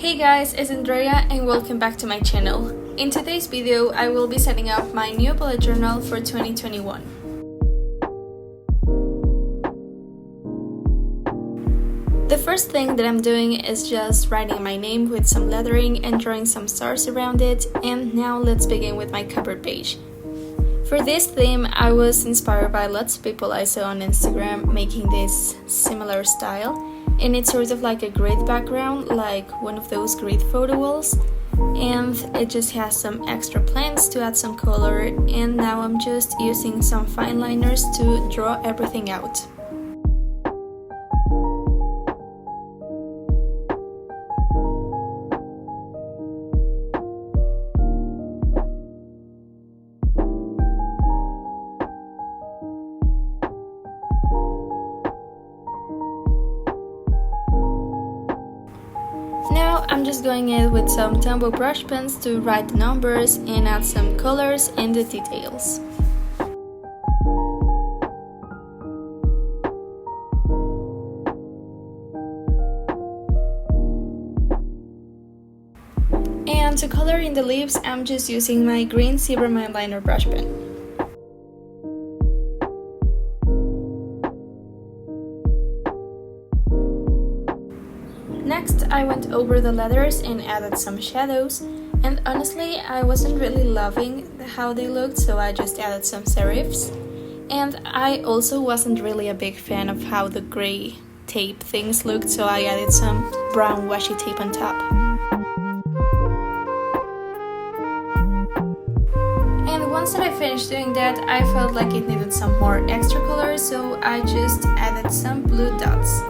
Hey guys, it's Andrea and welcome back to my channel. In today's video, I will be setting up my new bullet journal for 2021. The first thing that I'm doing is just writing my name with some lettering and drawing some stars around it, and now let's begin with my cover page. For this theme, I was inspired by lots of people I saw on Instagram making this similar style, and it's sort of like a grid background, like one of those grid photo walls, and it just has some extra plants to add some color, and now I'm just using some fine liners to draw everything out. Now I'm just going in with some Tombow brush pens to write the numbers and add some colors and the details. And to color in the leaves, I'm just using my green Zebra Mindliner brush pen. Next, I went over the letters and added some shadows, and honestly, I wasn't really loving how they looked, so I just added some serifs. And I also wasn't really a big fan of how the gray tape things looked, so I added some brown washi tape on top. And once that I finished doing that, I felt like it needed some more extra color, so I just added some blue dots.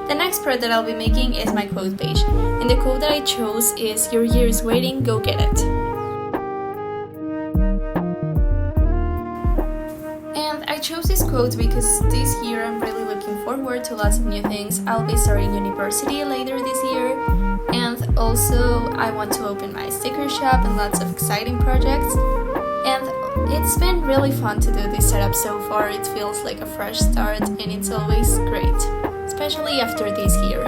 The next spread that I'll be making is my quote page, and the quote that I chose is "Your year is waiting, go get it." And I chose this quote because this year I'm really looking forward to lots of new things. I'll be starting university later this year, and also I want to open my sticker shop and lots of exciting projects. And it's been really fun to do this setup so far. It feels like a fresh start, and it's always great, especially after this year.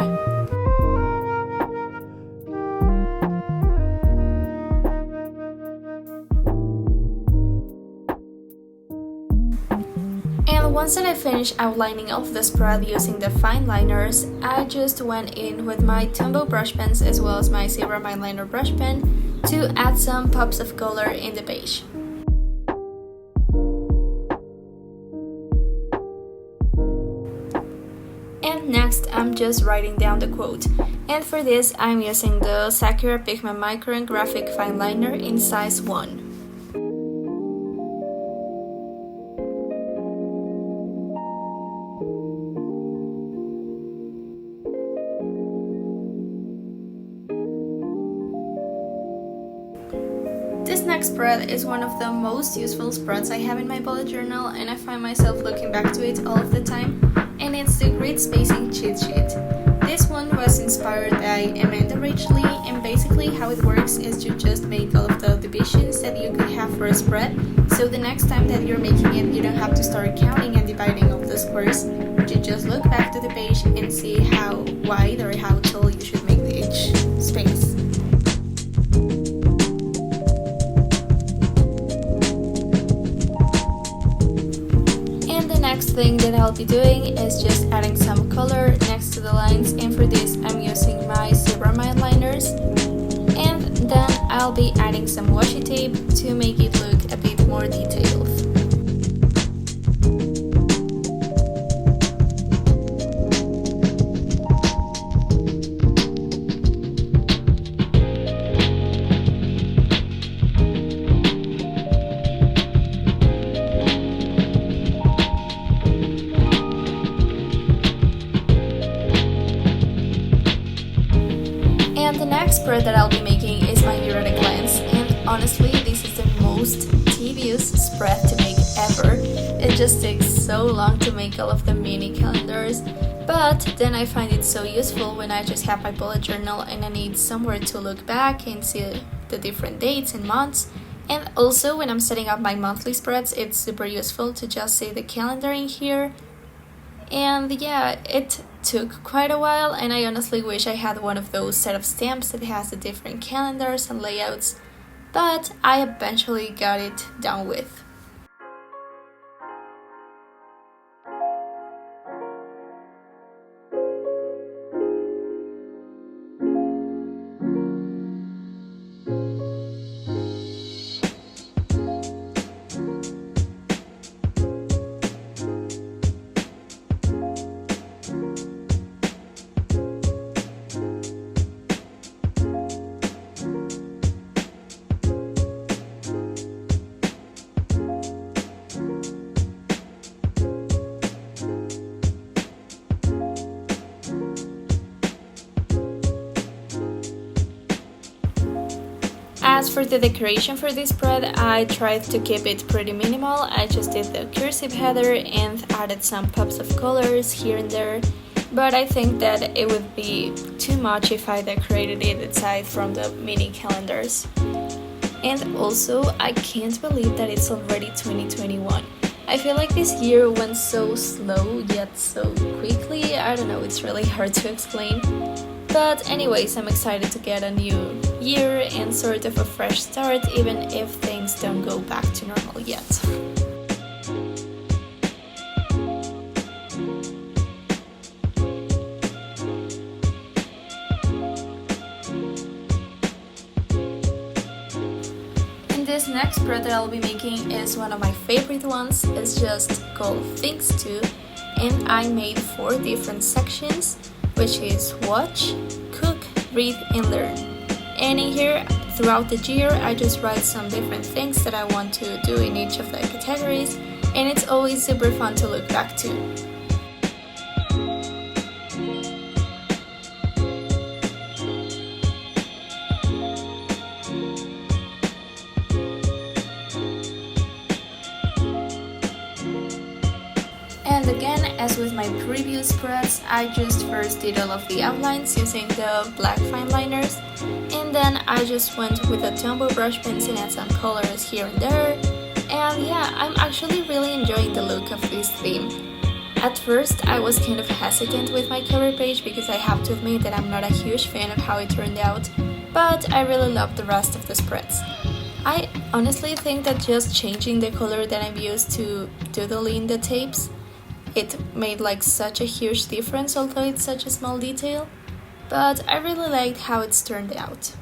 And once that I finished outlining all of the spread using the fine liners, I just went in with my Tombow brush pens as well as my Zebra Mindliner brush pen to add some pops of color in the page. And next, I'm just writing down the quote, and for this I'm using the Sakura Pigment Micron Graphic Fine Liner in size 1. This next spread is one of the most useful spreads I have in my bullet journal, and I find myself looking back to it all of the time, and it's the Grid Spacing Cheat Sheet. This one was inspired by Amanda Ridgely, and basically how it works is you just make all of the divisions that you could have for a spread, so the next time that you're making it, you don't have to start counting and dividing all the squares. You just look back to the page and see how wide or how tall you should make each space. Next thing that I'll be doing is just adding some color next to the lines, and for this I'm using my Zebra Mindliners, and then I'll be adding some washi tape to make it look a bit more detailed. And the next spread that I'll be making is my Neurotic Lens, and honestly this is the most tedious spread to make ever. It just takes so long to make all of the mini calendars, but then I find it so useful when I just have my bullet journal and I need somewhere to look back and see the different dates and months. And also when I'm setting up my monthly spreads, it's super useful to just see the calendar in here. And yeah, it took quite a while, and I honestly wish I had one of those set of stamps that has the different calendars and layouts, but I eventually got it done with. As for the decoration for this spread, I tried to keep it pretty minimal. I just did the cursive header and added some pops of colors here and there, but I think that it would be too much if I decorated it aside from the mini calendars. And also, I can't believe that it's already 2021. I feel like this year went so slow yet so quickly. I don't know, it's really hard to explain. But anyways, I'm excited to get a new year and sort of a fresh start, even if things don't go back to normal yet. And this next spread that I'll be making is one of my favorite ones. It's just called Things To, and I made 4 different sections, which is watch, cook, read, and learn. And in here, throughout the year, I just write some different things that I want to do in each of the categories, and it's always super fun to look back to. And again, as with my previous spreads, I just first did all of the outlines using the black fine liners, and then I just went with a Tombow brush pens and add some colors here and there. And yeah, I'm actually really enjoying the look of this theme. At first, I was kind of hesitant with my cover page because I have to admit that I'm not a huge fan of how it turned out, but I really love the rest of the spreads. I honestly think that just changing the color that I'm used to doodling the tapes, it made like such a huge difference, although it's such a small detail, but I really liked how it's turned out.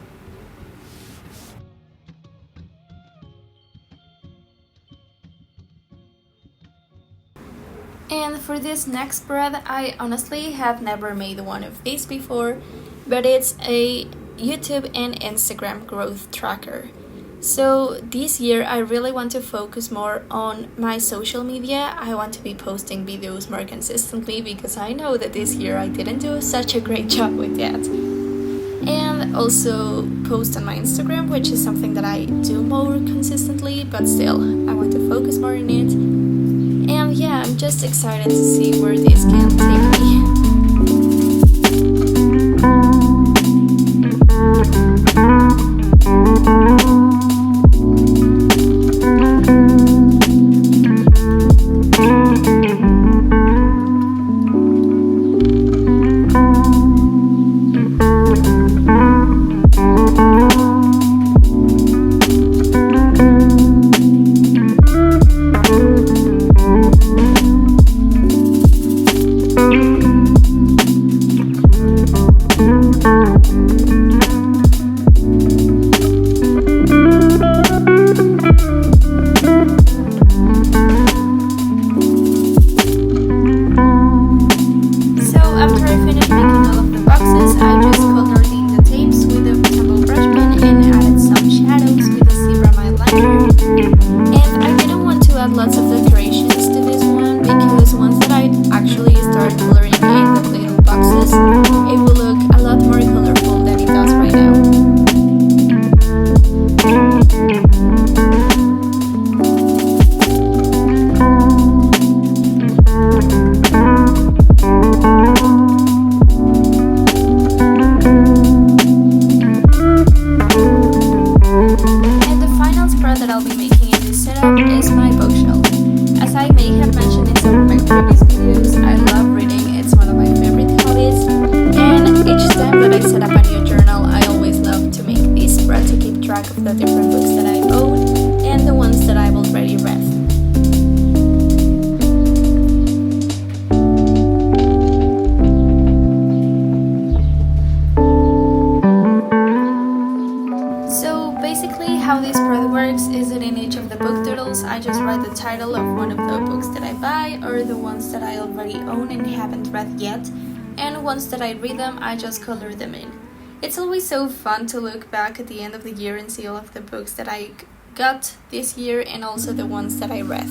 And for this next spread, I honestly have never made one of these before, but it's a YouTube and Instagram growth tracker. So this year I really want to focus more on my social media. I want to be posting videos more consistently because I know that this year I didn't do such a great job with that. And also post on my Instagram, which is something that I do more consistently, but still I want to focus more on it. And yeah, I'm just excited to see where this can take me. the title of one of the books that I buy, or the ones that I already own and haven't read yet, and once that I read them, I just color them in. It's always so fun to look back at the end of the year and see all of the books that I got this year and also the ones that I read.